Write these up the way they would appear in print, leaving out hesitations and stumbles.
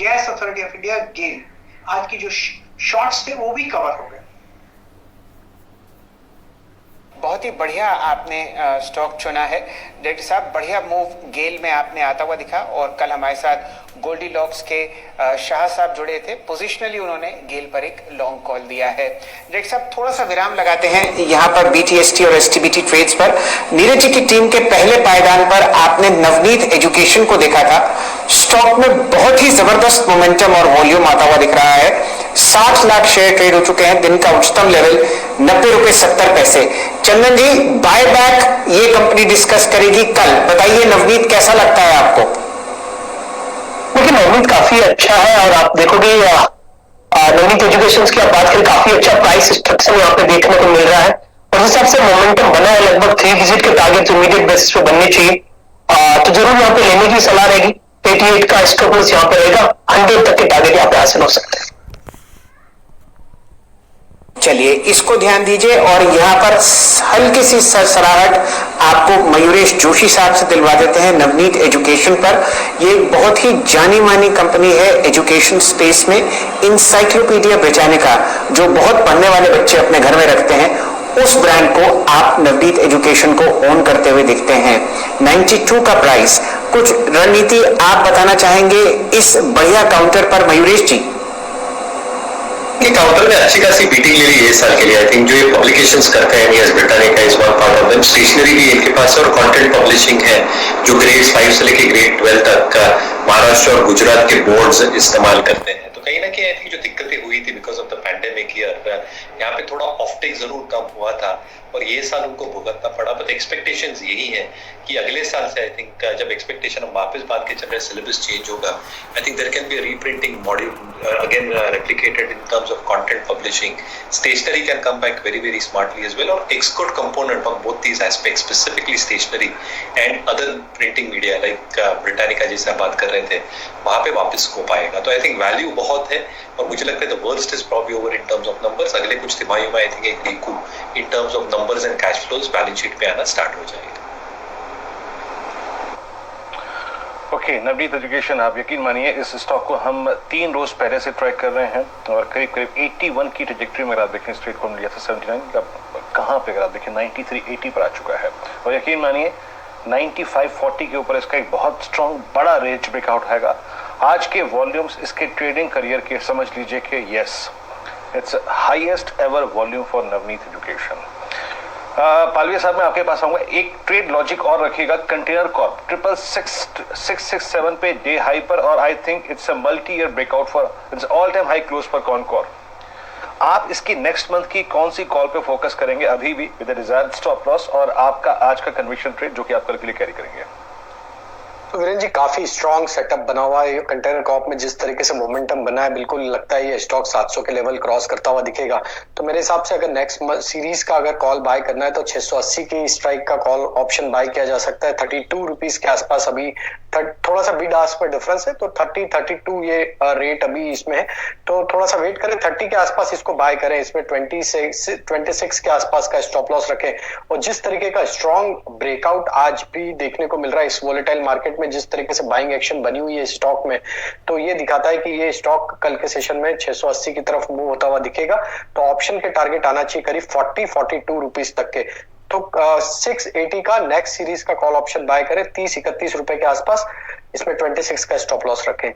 Gas authority of India गेल, आज की जो शॉर्ट्स थे वो भी कवर हो गए। बहुत ही बढ़िया आपने स्टॉक चुना है डायरेक्टर साहब, बढ़िया मूव गेल में आपने आता हुआ दिखा। और कल हमारे साथ गोल्डी लॉक्स के शाह साहब जुड़े थे, पोजिशनली उन्होंने गेल पर एक लॉन्ग कॉल दिया है। डायरेक्टर साहब थोड़ा सा विराम लगाते हैं यहाँ पर BTST और STBT ट्रेड्स पर। नीरज जी की टीम के पहले पायदान पर आपने नवनीत एजुकेशन को देखा था, स्टॉक में बहुत ही जबरदस्त मोमेंटम और वॉल्यूम आता हुआ दिख रहा है। 60 लाख शेयर ट्रेड हो चुके हैं, दिन का उच्चतम लेवल 90 रुपए 70 पैसे। चंदन जी, बाय बैक ये कंपनी डिस्कस करेगी कल, बताइए नवनीत कैसा लगता है आपको? देखिए नवनीत काफी अच्छा है और आप देखोगे नवनीत एजुकेशन की आप बात करें, काफी अच्छा प्राइस स्ट्रक्चर यहाँ पे देखने को मिल रहा है और जिस हिसाब से मोमेंटम बना है लगभग 3 डिजिट के टारगेट इमीडिएट बेसिस पे बनने चाहिए, तो जरूर यहाँ पे लेने की सलाह रहेगी। 88 का स्टॉप लॉस यहाँ पे रहेगा, 100 तक के टारगेट यहाँ पे हासिल हो सकते हैं। चलिए इसको ध्यान दीजिए। और यहाँ पर हल्की सी सरसराहट आपको मयूरेश जोशी साहब से दिलवा देते हैं नवनीत एजुकेशन पर। ये बहुत ही जानी मानी कंपनी है एजुकेशन स्पेस में, इंसाइक्लोपीडिया ब्रिटानिका जो बहुत पढ़ने वाले बच्चे अपने घर में रखते हैं, उस ब्रांड को आप नवनीत एजुकेशन को ओन करते हुए दिखते हैं। 92 का प्राइस, कुछ रणनीति आप बताना चाहेंगे इस बढ़िया काउंटर पर मयूरेश जी? ये काउंटर में अच्छी खासी बीटिंग ले ली है इस साल के लिए। आई थिंक जो ये पब्लिकेशंस करते हैं Aeneas Britannica is one part of them, stationery भी इनके पास है और कंटेंट पब्लिशिंग है जो ग्रेड 5 से लेके ग्रेड 12 तक का महाराष्ट्र और गुजरात के बोर्ड्स इस्तेमाल करते हैं। तो कहीं ना कहीं आई थिंक जो दिक्कतें हुई थी because of the pandemic year, यहाँ पे थोड़ा ऑफटेक जरूर कम हुआ था और ये साल उनको भुगतना पड़ा। बट एक्सपेक्टेशंस यही है कि अगले साल से आई थिंक जब एक्सपेक्टेशन हम वापस बात के चल रहे सिलेबस चेंज होगा, I think there can be a reprinting module again replicated in terms of content publishing. Stationery can come back very very smartly as well और export component of both these aspects, specifically stationery and other printing media like Britannica जैसे बात कर रहे थे, वहां पे वापस scope आएगा। तो आई थिंक वैल्यू बहुत है और मुझे लगता है the worst is probably over in terms of numbers. अगले कुछ तिमाहियों में आई थिंक एक रिकू इन terms of numbers and cash flows balance sheet पे आना स्टार्ट हो जाएगा। ओके, नवनीत एजुकेशन, आप यकीन मानिए इस स्टॉक को हम 3 रोज पहले से ट्रैक कर रहे हैं और करीब करीब 81 की ट्रैजेक्टरी में अगर आप देखें, स्ट्रेट को लिया था 79 का, कहाँ पे अगर आप देखें 93 80 पर आ चुका है और यकीन मानिए 95-40 के ऊपर इसका एक बहुत स्ट्रॉन्ग बड़ा रेंज ब्रेकआउट आएगा। आज के वॉल्यूम्स इसके ट्रेडिंग करियर के समझ लीजिए कि yes, it's highest ever volume for Navneet Education. Palviya साहब मैं आपके पास आऊंगा, एक ट्रेड लॉजिक और रखिएगा, कंटेनर कॉर्प 66667 पे डे हाई पर और I think it's a multi year breakout for its all time high close for Concor. आप इसकी नेक्स्ट मंथ की कौन सी कॉल पे फोकस करेंगे अभी भी विद डिजायर्ड स्टॉप लॉस, और आपका आज का कन्विक्शन ट्रेड जो कि आप कल के लिए कैरी करेंगे? तो वीरेंद्र जी काफी स्ट्रॉन्ग सेटअप बना हुआ है कंटेनर कॉर्प में, जिस तरीके से मोमेंटम बना है बिल्कुल लगता है ये स्टॉक 700 के लेवल क्रॉस करता हुआ दिखेगा। तो मेरे हिसाब से अगर नेक्स्ट सीरीज का अगर कॉल बाय करना है तो 680 की स्ट्राइक का कॉल ऑप्शन बाय किया जा सकता है। 32 रुपीज के आसपास अभी थोड़ा सा बिड आस्क पर डिफरेंस है, तो 30-32 ये रेट अभी इसमें है, तो थोड़ा सा वेट करें, 30 के आसपास इसको बाय करें। इसमें 26 के आसपास का स्टॉप लॉस रखें और जिस तरीके का स्ट्रॉन्ग ब्रेकआउट आज भी देखने को मिल रहा है इस वोलेटाइल मार्केट में, जिस तरीके से बाइंग एक्शन बनी हुई है स्टॉक में, तो ये दिखाता है कि ये स्टॉक कल के सेशन में 680 की तरफ मूव होता हुआ दिखेगा। तो ऑप्शन के टारगेट आना चाहिए करीब 40-42 रुपीज तक के। तो 680 का नेक्स्ट सीरीज का कॉल ऑप्शन बाय करें 30-31 रुपए के आसपास, इसमें 26 का स्टॉप लॉस रखें।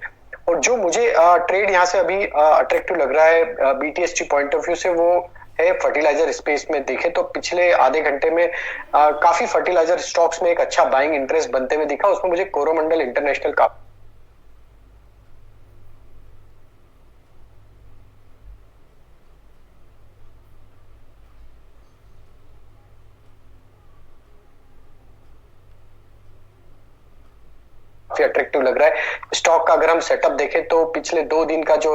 और जो मुझे ट्रेड यहाँ से अभी अट्रैक्टिव लग रहा है BTST पॉइंट ऑफ व्यू से, वो है फर्टिलाइजर स्पेस में। देखें तो पिछले आधे घंटे में काफी फर्टिलाइजर स्टॉक्स में एक अच्छा बाइंग इंटरेस्ट बनते हुए दिखा। उसमें मुझे कोरोमंडल इंटरनेशनल का काफी अट्रैक्टिव लग रहा है स्टॉक का। अगर हम सेटअप देखें तो पिछले 2 दिन का जो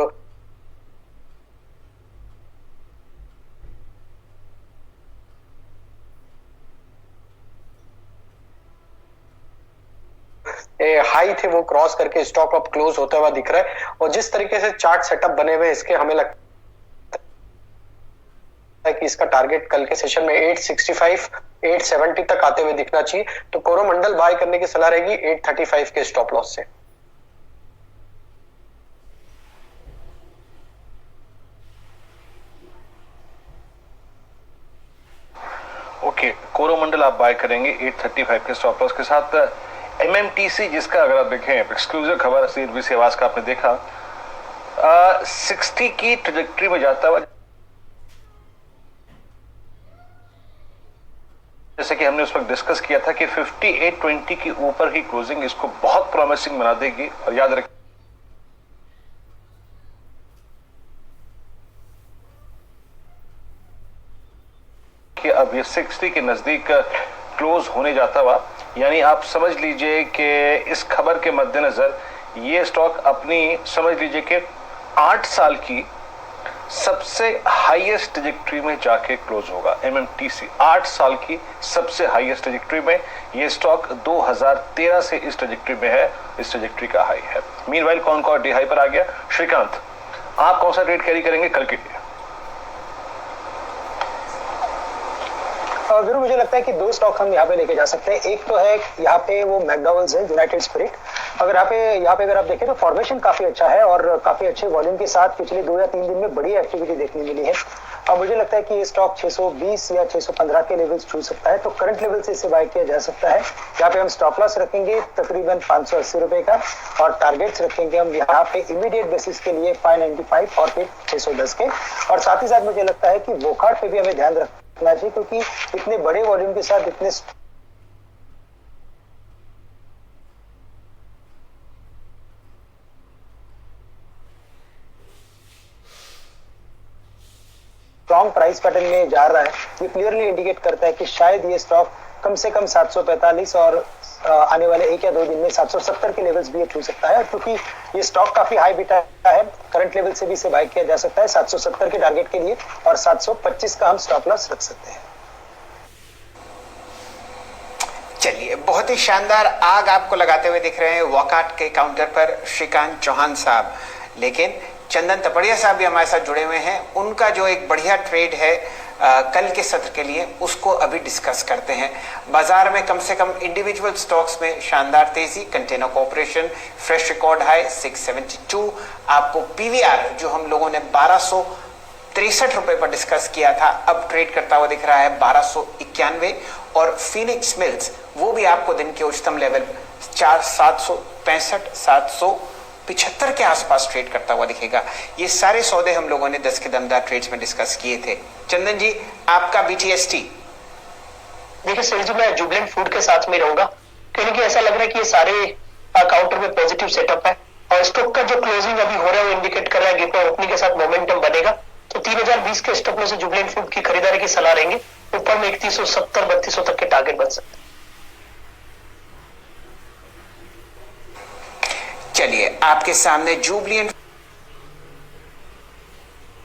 हाई थे वो क्रॉस करके स्टॉक अब क्लोज होता हुआ दिख रहा है। और जिस तरीके से चार्ट सेटअप बने हुए इसके, हमें लगता है कि इसका टारगेट कल के सेशन में 865 870 तक आते हुए दिखना चाहिए। तो कोरोमंडल बाय करने की सलाह रहेगी 835 के स्टॉप लॉस से। ओके, कोरोमंडल आप बाय करेंगे 835 के स्टॉप लॉस के साथ। एमएमटीसी जिसका अगर आप देखें एक्सक्लूसिव खबर सीएनबी से आवाज का आपने देखा 60 की ट्रैजेक्टरी में जाता हुआ, जैसे कि हमने उस वक्त डिस्कस किया था कि 5820 के ऊपर ही क्लोजिंग इसको बहुत प्रॉमिसिंग बना देगी। और याद रखें कि अब ये 60 के नजदीक क्लोज होने जाता हुआ, यानी आप समझ लीजिए कि इस खबर के मद्देनजर ये स्टॉक अपनी समझ लीजिए कि 8 साल की सबसे हाईएस्ट ट्रैजेक्टरी में जाके क्लोज होगा। एमएमटीसी 8 साल की सबसे हाईएस्ट ट्रैजेक्टरी में, ये स्टॉक 2013 से इस ट्रैजेक्टरी में है, इस ट्रैजेक्टरी का हाई है। मीनवाइल कौन कौन डी हाई पर आ गया? श्रीकांत, आप कौन सा ट्रेड कैरी करेंगे कल के लिए? वीरू, मुझे लगता है कि 2 स्टॉक हम यहाँ पे लेके जा सकते हैं। एक तो है यहाँ पे वो मैकडॉवेल्स है, यूनाइटेड स्पिरिट। अगर यहाँ पे अगर आप देखें तो फॉर्मेशन काफी अच्छा है और काफी अच्छे वॉल्यूम के साथ पिछले 2 या 3 दिन में बड़ी एक्टिविटी देखने मिली है। और मुझे लगता है कि ये स्टॉक 620 या 615 के लेवल्स छू सकता है, तो करंट लेवल से इसे बाय किया जा सकता है। यहाँ पे हम स्टॉप लॉस रखेंगे तकरीबन 580 रुपए का और टारगेट्स रखेंगे हम यहाँ पे इमीडिएट बेसिस के लिए 595 और फिर 610 के। और साथ ही साथ मुझे लगता है कि वोकार्ड पे भी हमें ध्यान रखना चाहिए, क्योंकि इतने बड़े वॉल्यूम के साथ इतने स्ट्रॉन्ग प्राइस पैटर्न में जा रहा है, ये क्लियरली इंडिकेट करता है कि शायद ये स्टॉक कम से कम 745 और आने वाले 1 या 2 दिन में 770 के लेवल्स भी छू सकता है। क्योंकि ये स्टॉक काफी हाई बीटा है, करंट लेवल से भी इसे बाय किया जा सकता है 770 के टारगेट के लिए, और 725 का हम स्टॉप लॉस रख सकते हैं। चलिए, बहुत ही शानदार आग आपको लगाते हुए दिख रहे हैं वॉकआउट के काउंटर पर श्रीकांत चौहान साहब। लेकिन चंदन तपड़िया साहब भी हमारे साथ जुड़े हुए हैं, उनका जो एक बढ़िया ट्रेड है कल के सत्र के लिए, उसको अभी डिस्कस करते हैं। बाजार में कम से कम इंडिविजुअल स्टॉक्स में शानदार तेजी, container corporation fresh record high 672। आपको पीवीआर जो हम लोगों ने 1263 रुपए पर डिस्कस किया था, अब ट्रेड करता हुआ दिख रहा है 1291। और फिनिक्स मिल्स वो भी आपको दिन के उच्चतम लेवल 765 775 के आसपास ट्रेड करता हुआ दिखेगा। ये सारे सौदे हम लोगों ने 10 के दमदार ट्रेड्स में डिस्कस किए थे। चंदन जी, आपका बीटीएसटी? देखिए सर जी, मैं जुबलेंट फूड के साथ में रहूंगा, क्योंकि ऐसा लग रहा है कि ये सारे काउंटर में पॉजिटिव सेटअप है और स्टॉक का जो क्लोजिंग अभी हो रहा है वो इंडिकेट कर रहा है कि ओपनिंग के साथ मोमेंटम बनेगा। तो 3020 के स्टॉप लॉस से जुबलेंट फूड की खरीदारी की सलाह रहेंगे। ऊपर में 3170 3200 तक के टारगेट बन सकते हैं। चलिए, आपके सामने जुबलेंट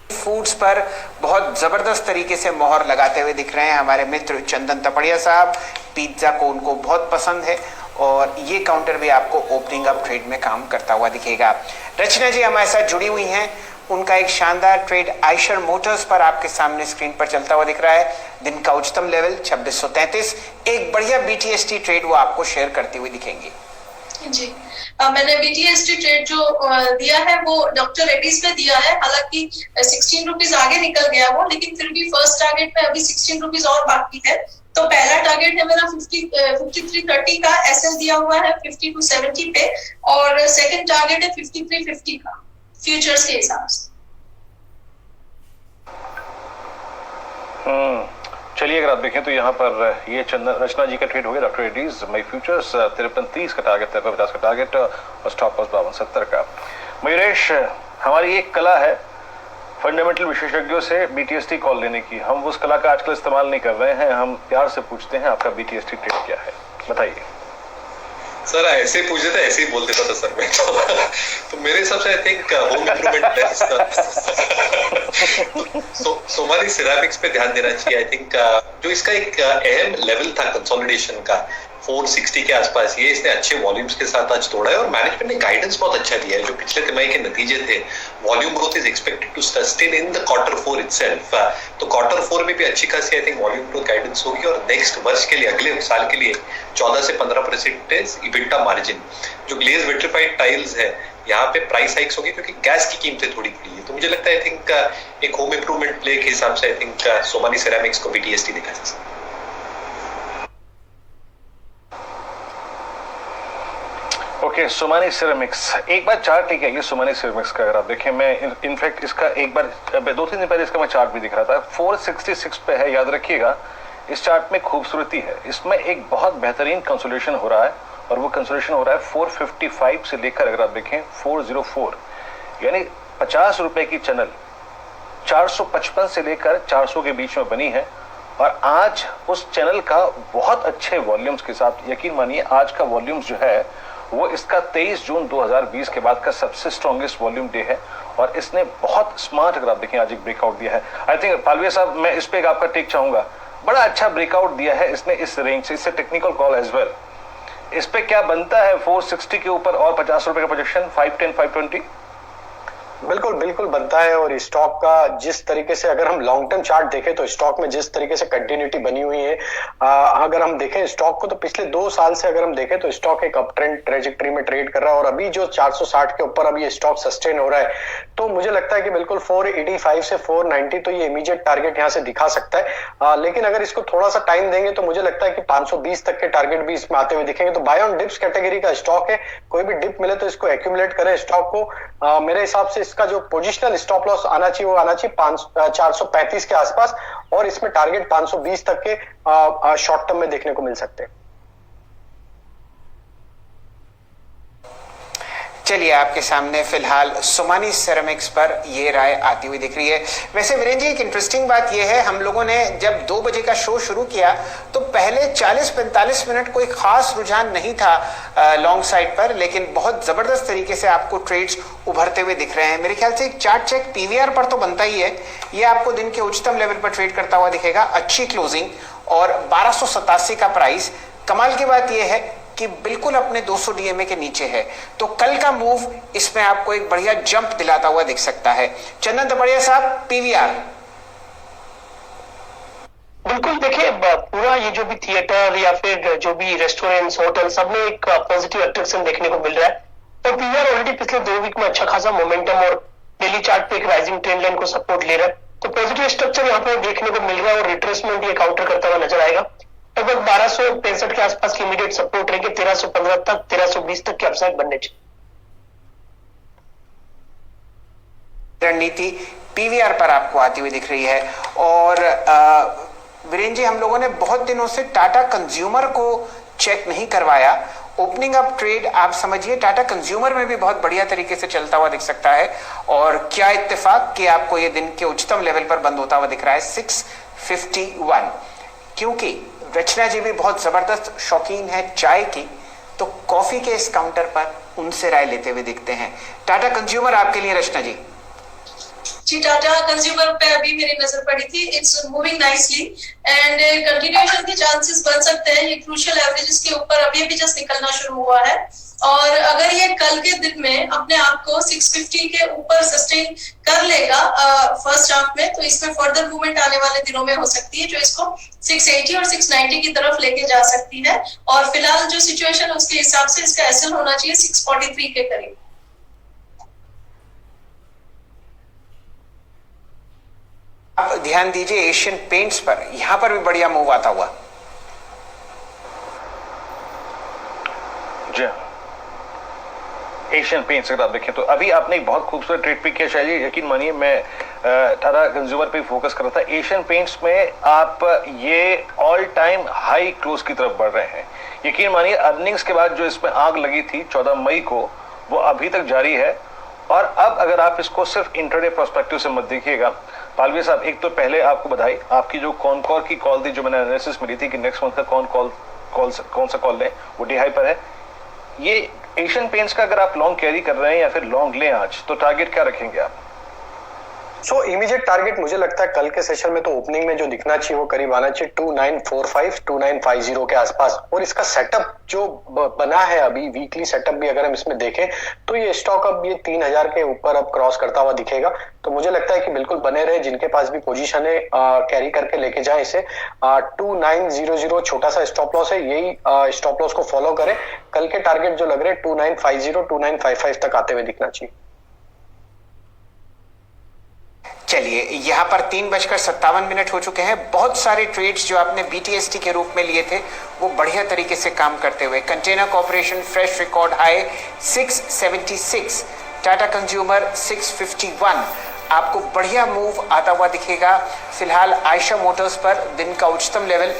फूड्स पर बहुत जबरदस्त तरीके से मोहर लगाते हुए दिख रहे हैं हमारे मित्र चंदन तपड़िया साहब। पिज्जा को उनको बहुत पसंद है और ये काउंटर भी आपको ओपनिंग अप ट्रेड में काम करता हुआ दिखेगा। रचना जी हमारे साथ जुड़ी हुई हैं, उनका एक शानदार ट्रेड आइशर मोटर्स पर आपके सामने स्क्रीन पर चलता हुआ दिख रहा है। दिन का उच्चतम लेवल 2633। एक बढ़िया बीटीएसटी ट्रेड वो आपको शेयर करती हुई दिखेंगी। जी, मैंने बीटीएसटी ट्रेड जो दिया है वो डॉक्टर रेड्डीज पे दिया है। हालांकि 16 रुपीज आगे निकल गया वो, लेकिन फिर भी फर्स्ट टारगेट पे अभी 16 रुपीज और बाकी है। तो पहला टारगेट है मेरा 5330 का, एसएल दिया हुआ है 5270 पे, और सेकंड टारगेट है 5350 का फ्यूचर्स के हिसाब से। चलिए, अगर आप देखें तो यहाँ पर ये चंदन रचना जी का ट्रेड हो गया डॉक्टर रेड्डीज मई फ्यूचर्स 5330 का टारगेट, 5350 का टारगेट और स्टॉप लॉस 5270 का। मयूरेश, हमारी एक कला है फंडामेंटल विशेषज्ञों से बीटीएसटी कॉल लेने की। हम उस कला का आजकल इस्तेमाल नहीं कर रहे हैं, हम प्यार से पूछते हैं आपका बीटीएसटी ट्रेड क्या है, बताइए। सर ऐसे पूछे थे ऐसे ही बोल देता था सर मैं तो मेरे हिसाब से I think home improvement Somani ceramics पे ध्यान देना चाहिए। आई थिंक जो इसका एक अहम लेवल था कंसोलिडेशन का 460 के आसपास, ये इसने अच्छे वॉल्यूम्स के साथ आज तोड़ा है और मैनेजमेंट ने गाइडेंस बहुत अच्छा दिया है। जो पिछले तिमाही के नतीजे थे, volume growth is expected to sustain in the Q4 itself. तो Q4 में भी अच्छी खासी I think volume growth guidance होगी और नेक्स्ट वर्ष के लिए, अगले साल के लिए 14 से 15% इबिटा मार्जिन। जो ग्लेज विट्रिफाइड टाइल्स है, यहाँ पे प्राइस हाइक्स होगी क्योंकि गैस की कीमतें थोड़ी बढ़ी है। तो मुझे लगता है आई थिंक एक होम इम्प्रूवमेंट प्ले के हिसाब से आई थिंक सोमानी सिरामिक्स को बीटीएसटी देखा जा सकता है। ओके, सोमानी सिरेमिक्स, एक बार चार्ट लेके आइए सोमानी सिरेमिक्स का। अगर आप देखें, मैं इनफैक्ट इसका एक बार 2-3 दिन पहले इसका मैं चार्ट भी दिख रहा था, 466 पे है। याद रखिएगा इस चार्ट में खूबसूरती है, इसमें एक बहुत बेहतरीन कंसोलिडेशन हो रहा है और वो कंसोलिडेशन हो रहा है 455 से लेकर अगर आप देखें 404, यानी 50 रुपए की चैनल 455 से लेकर 400 के बीच में बनी है। और आज उस चैनल का बहुत अच्छे वॉल्यूम्स के साथ, यकीन मानिए आज का वॉल्यूम्स जो है वो इसका 23 जून 2020 के बाद का सबसे स्ट्रॉन्गेस्ट वॉल्यूम डे है और इसने बहुत स्मार्ट, अगर आप देखें, आज एक ब्रेकआउट दिया है। आई थिंक पालवे साहब, मैं इस पे एक आपका टेक चाहूंगा, बड़ा अच्छा ब्रेकआउट दिया है इसने इस रेंज से, इससे टेक्निकल कॉल एज वेल। इस पे क्या बनता है 460 के ऊपर और 50 रुपए का प्रोजेक्शन, 510 520 बिल्कुल बिल्कुल बनता है। और स्टॉक का जिस तरीके से अगर हम लॉन्ग टर्म चार्ट देखें तो स्टॉक में जिस तरीके से कंटिन्यूटी बनी हुई है, अगर हम देखें स्टॉक को तो पिछले 2 साल से अगर हम देखें तो स्टॉक एक अप ट्रेंड ट्रेजेक्टरी में ट्रेड कर रहा है और अभी जो 460 के ऊपर अभी स्टॉक सस्टेन हो रहा है, तो मुझे लगता है कि बिल्कुल 485 से 490 तो ये इमीडिएट टारगेट यहाँ से दिखा सकता है। लेकिन अगर इसको थोड़ा सा टाइम देंगे तो मुझे लगता है कि 520 तक के टारगेट भी इसमें आते हुए दिखेंगे। तो बाय ऑन डिप्स कैटेगरी का स्टॉक है, कोई भी डिप मिले तो इसको एक्यूमुलेट करें स्टॉक को। मेरे हिसाब से इसका जो पोजिशनल स्टॉप लॉस आना चाहिए वो आना चाहिए 435 के आसपास और इसमें टारगेट 520 तक के शॉर्ट टर्म में देखने को मिल सकते हैं। चलिए, आपके सामने फिलहाल सोमानी सिरेमिक्स पर ये राय आती हुई दिख रही है। वैसे वीरेंद्र जी, एक इंटरेस्टिंग बात ये है, हम लोगों ने जब 2 बजे का शो शुरू किया तो पहले 40-45 मिनट कोई खास रुझान नहीं था लॉन्ग साइड पर, लेकिन बहुत जबरदस्त तरीके से आपको ट्रेड्स उभरते हुए दिख रहे हैं। मेरे ख्याल से एक चार्ट चेक पीवीआर पर तो बनता ही है, ये आपको दिन के उच्चतम लेवल पर ट्रेड करता हुआ दिखेगा, अच्छी क्लोजिंग और 1287 का प्राइस। कमाल की बात यह है कि बिल्कुल अपने 200 डीएमए के नीचे है, तो कल का मूव इसमें आपको एक बढ़िया जंप दिलाता हुआ दिख सकता है। चंदन तपड़िया साहब, पीवीआर। बिल्कुल, देखिए पूरा ये जो भी थिएटर या फिर जो भी रेस्टोरेंट्स, होटल, सब में एक पॉजिटिव अट्रैक्शन देखने को मिल रहा है और पीवीआर ऑलरेडी पिछले 2 वीक में अच्छा खासा मोमेंटम और डेली चार्ट पे एक राइजिंग ट्रेंड लाइन को सपोर्ट ले रहा है। तो पॉजिटिव स्ट्रक्चर यहाँ पे देखने को मिल रहा है और रिट्रेसमेंट ये काउंटर करता हुआ नजर आएगा। लगभग 1265 के आसपास की इमीडिएट सपोर्ट रहेगी, 1315 तक, 1320 तक की अपसाइड बनने चाहिए। रणनीति पीवीआर पर आपको आती हुई दिख रही है। और वीरेंद्र जी, हम लोगों ने बहुत दिनों से टाटा कंज्यूमर को चेक नहीं करवाया। ओपनिंग अप ट्रेड आप समझिए टाटा कंज्यूमर में भी बहुत बढ़िया तरीके से चलता हुआ दिख सकता है और क्या इत्तेफाक कि आपको ये दिन के उच्चतम लेवल पर बंद होता हुआ दिख रहा है 651। क्योंकि रचना जी भी बहुत जबरदस्त शौकीन है चाय की, तो कॉफी के इस काउंटर पर उनसे राय लेते हुए दिखते हैं। टाटा कंज्यूमर आपके लिए रचना जी। जी, टाटा कंज्यूमर पे अभी मेरी नजर पड़ी थी, it's moving nicely and continuation के चांसेस बन सकते हैं। ये क्रूशियल एवरेजेस के ऊपर अभी भी जस्ट निकलना शुरू हुआ है और अगर ये कल के दिन में अपने आप को 650 के ऊपर सस्टेन कर लेगा फर्स्ट हाफ में, तो इसमें फर्दर मूवमेंट आने वाले दिनों में हो सकती है जो इसको 680 और 690 की तरफ लेके जा सकती है। और फिलहाल जो सिचुएशन है उसके हिसाब से इसका एसएल होना चाहिए 643 के करीब। आप ध्यान दीजिए एशियन पेंट्स पर, यहां पर भी बढ़िया मूव आता हुआ। जी, एशियन पेंट्स अगर आप देखें तो अभी आपने एक बहुत खूबसूरत ट्रेड पिक किया। शायद यकीन मानिए मैं टाटा कंज्यूमर पे फोकस कर रहा था। एशियन पेंट्स में आप ये ऑल टाइम हाई क्लोज की तरफ बढ़ रहे हैं। यकीन मानिए अर्निंग्स के बाद जो इसमें आग लगी थी 14 मई को, वो अभी तक जारी है। और अब अगर आप इसको सिर्फ इंटरडे प्रोस्पेक्टिव से मत देखिएगा पालवी साहब, एक तो पहले आपको बधाई, आपकी जो कॉनकॉर की कॉल थी, जो मैंने एनालिसिस मिली थी कि नेक्स्ट मंथ का कौन सा कॉल लें, वो डी हाई पर है। ये एशियन पेंट्स का अगर आप लॉन्ग कैरी कर रहे हैं या फिर लॉन्ग लें आज, तो टारगेट क्या रखेंगे आप? इमीडिएट टारगेट मुझे लगता है कल के सेशन में तो ओपनिंग में जो दिखना चाहिए वो करीब आना चाहिए 2945 2950 के आसपास। और इसका सेटअप जो बना है अभी, वीकली सेटअप भी अगर हम इसमें देखें तो ये स्टॉक अब ये 3000 के ऊपर अब क्रॉस करता हुआ दिखेगा। तो मुझे लगता है कि बिल्कुल बने रहे, जिनके पास भी पोजीशन है कैरी करके लेके जाए इसे। 2900 छोटा सा स्टॉप लॉस है, यही स्टॉप लॉस को फॉलो करें। कल के टारगेट जो लग रहे हैं 2950 2955 तक आते हुए दिखना चाहिए। चलिए चलिए यहाँ पर 3:57 हो चुके हैं। बहुत सारे ट्रेड्स जो आपने BTST के रूप में लिए थे वो बढ़िया तरीके से काम करते हुए, container corporation fresh record high 676, Tata consumer 651, आपको बढ़िया मूव आता हुआ दिखेगा। फिलहाल आयशा मोटर्स पर दिन का उच्चतम लेवल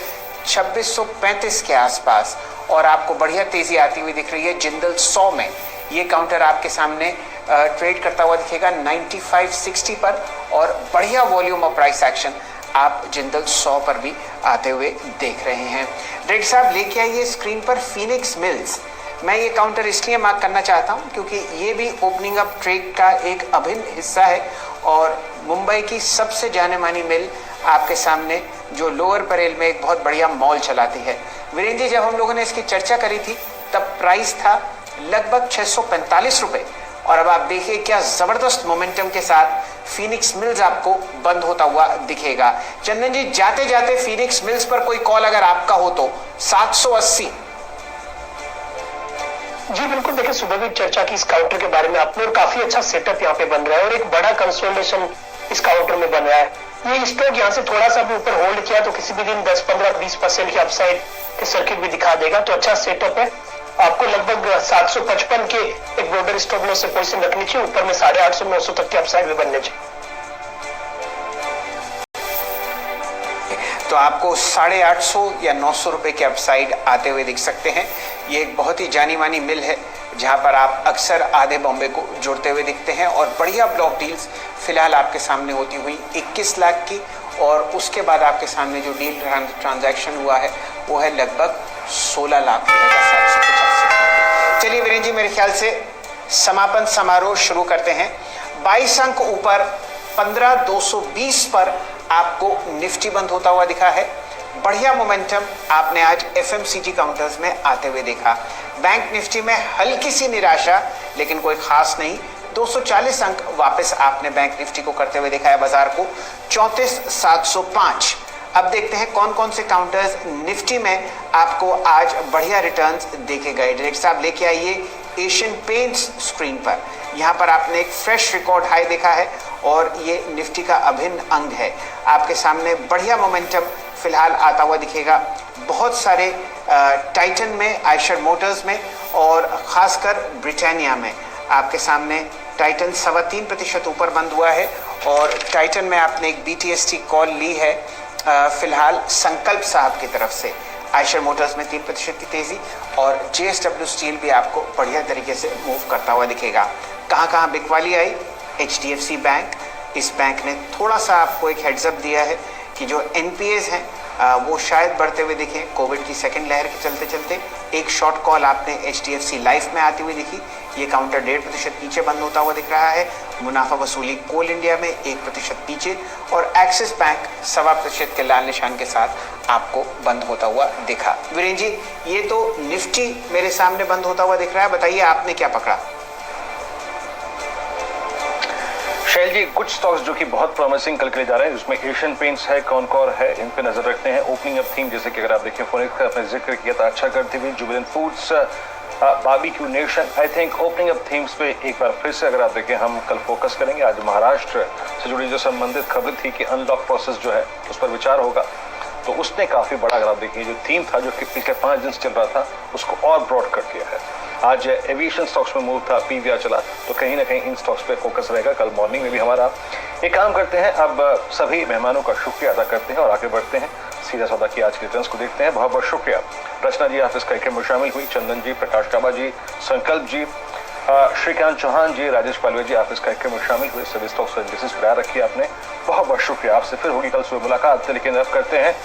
2635 के आसपास और आपको बढ़िया तेजी आती हुई दिख रही है जिंदल 100 में। ये काउंटर आपके सामने ट्रेड करता हुआ दिखेगा 9560 पर और बढ़िया वॉल्यूम और प्राइस एक्शन आप जिंदल 100 पर भी आते हुए देख रहे हैं। डायरेक्टर साहब लेके आइए स्क्रीन पर फीनिक्स मिल्स। मैं ये काउंटर इसलिए मार्क करना चाहता हूँ क्योंकि ये भी ओपनिंग अप ट्रेड का एक अभिन्न हिस्सा है और मुंबई की सबसे जाने मानी मिल आपके सामने जो लोअर परेल में एक बहुत बढ़िया मॉल चलाती है। वीरेंद्र जी, जब हम लोगों ने इसकी चर्चा करी थी तब प्राइस था लगभग 645 रुपए और अब आप देखिए क्या जबरदस्त मोमेंटम के साथ फीनिक्स मिल्स आपको बंद होता हुआ दिखेगा। चंदन जी, जाते जाते फीनिक्स मिल्स पर कोई कॉल अगर आपका हो तो 780। जी बिल्कुल, देखिए सुबह भी चर्चा की इस काउंटर के बारे में आपने और काफी अच्छा सेटअप यहाँ पे बन रहा है और एक बड़ा कंसोलिडेशन इस काउंटर में बन रहा है। ये स्टॉक यहाँ से थोड़ा सा भी ऊपर होल्ड किया तो किसी भी दिन 10, 15, 20% की अपसाइड के सर्किट भी दिखा देगा, तो अच्छा सेटअप है। आपको लगभग 755 के एक बॉर्डर स्टॉप लॉस से पोजीशन रखनी चाहिए, ऊपर में 850, 900 तक के अपसाइड भी बनने चाहिए। तो आपको 850 या 900 रुपए के अपसाइड आते हुए दिख सकते हैं। ये एक बहुत ही जानी मानी मिल है जहां पर आप अक्सर आधे बॉम्बे को जुड़ते हुए दिखते हैं और बढ़िया ब्लॉक डील्स फिलहाल आपके सामने होती हुई 21 लाख की और उसके बाद आपके सामने जो डील ट्रांजैक्शन हुआ है वो है लगभग 16 लाख रुपए का 785। चलिए वीरेंद्र जी, मेरे ख्याल से समापन समारोह शुरू करते हैं। 22 अंक ऊपर 15,220 पर आपको निफ्टी बंद होता हुआ दिखा है। बढ़िया मोमेंटम आपने आज FMCG काउंटर्स में आते हुए देखा। बैंक निफ्टी में हल्की सी निराशा लेकिन कोई खास नहीं, 240 अंक वापस आपने बैंक निफ्टी को करते हुए देखा है बाजार को 34,705। अब देखते हैं कौन कौन से काउंटर्स निफ्टी में आपको आज बढ़िया रिटर्न्स देखे गए। डायरेक्टर साहब लेके आइए एशियन पेंट्स स्क्रीन पर। यहाँ पर आपने एक फ्रेश रिकॉर्ड हाई देखा है और ये निफ्टी का अभिन्न अंग है। आपके सामने बढ़िया मोमेंटम फिलहाल आता हुआ दिखेगा बहुत सारे टाइटन में, आयशर मोटर्स में और खासकर ब्रिटानिया में। आपके सामने टाइटन 3.25% ऊपर बंद हुआ है और टाइटन में आपने एक BTST कॉल ली है फिलहाल संकल्प साहब की तरफ से। आयशर मोटर्स में 3% की तेजी और JSW स्टील भी आपको बढ़िया तरीके से मूव करता हुआ दिखेगा। कहाँ बिकवाली आई? HDFC bank. इस बैंक ने थोड़ा सा आपको एक हेड्सअप दिया है कि जो NPAs हैं वो शायद बढ़ते हुए दिखें कोविड की सेकंड लहर के चलते चलते। एक शॉर्ट कॉल आपने HDFC लाइफ में आती हुई दिखी, ये काउंटर 1.5% नीचे बंद होता हुआ दिख रहा है। मुनाफा वसूली कोल इंडिया में 1% नीचे और एक्सिस बैंक 1.25% के लाल निशान के साथ आपको बंद होता हुआ दिखा। वीरेंद्र जी, ये तो निफ्टी मेरे सामने बंद होता हुआ दिख रहा है, बताइए आपने क्या पकड़ा? शैल जी, कुछ स्टॉक्स जो कि बहुत प्रॉमिसिंग कल के लिए जा रहे हैं, जिसमें एशियन पेंट्स है, कॉनकॉर है, इन पे नजर रखते हैं। ओपनिंग अप थीम जैसे कि अगर आप देखें फोनिक्स का आपने जिक्र किया था अच्छा करते हुए, Jubilant foods, Barbeque Nation. I think opening up themes पे एक बार फिर से अगर आप देखें हम कल फोकस करेंगे। आज महाराष्ट्र से जुड़ी जो संबंधित खबर थी कि अनलॉक प्रोसेस जो है उस पर विचार होगा, तो उसने काफी बड़ा अगर आप देखिए जो थीम था जो कि पिछले 5 दिन से चल रहा था उसको और ब्रॉड कर दिया है। आज एविएशन स्टॉक्स में मूव था, PVR चला, तो कहीं ना कहीं इन स्टॉक्स पे फोकस रहेगा कल मॉर्निंग में भी हमारा। एक काम करते हैं, अब सभी मेहमानों का शुक्रिया अदा करते हैं और आगे बढ़ते हैं सीधा सौदा की आज के रिटर्न्स को देखते हैं। बहुत बहुत शुक्रिया रचना जी, आप इस कार्यक्रम में शामिल हुई, चंदन जी, प्रकाश काबा जी, संकल्प जी, श्रीकांत चौहान जी, राजेश पालवे जी, आप इस कार्यक्रम में शामिल हुए, सभी स्टॉक्स एनालिसिस पर रखिए आपने। बहुत बहुत शुक्रिया। आपसे फिर होगी कल सुबह मुलाकात, लेकिन अब करते हैं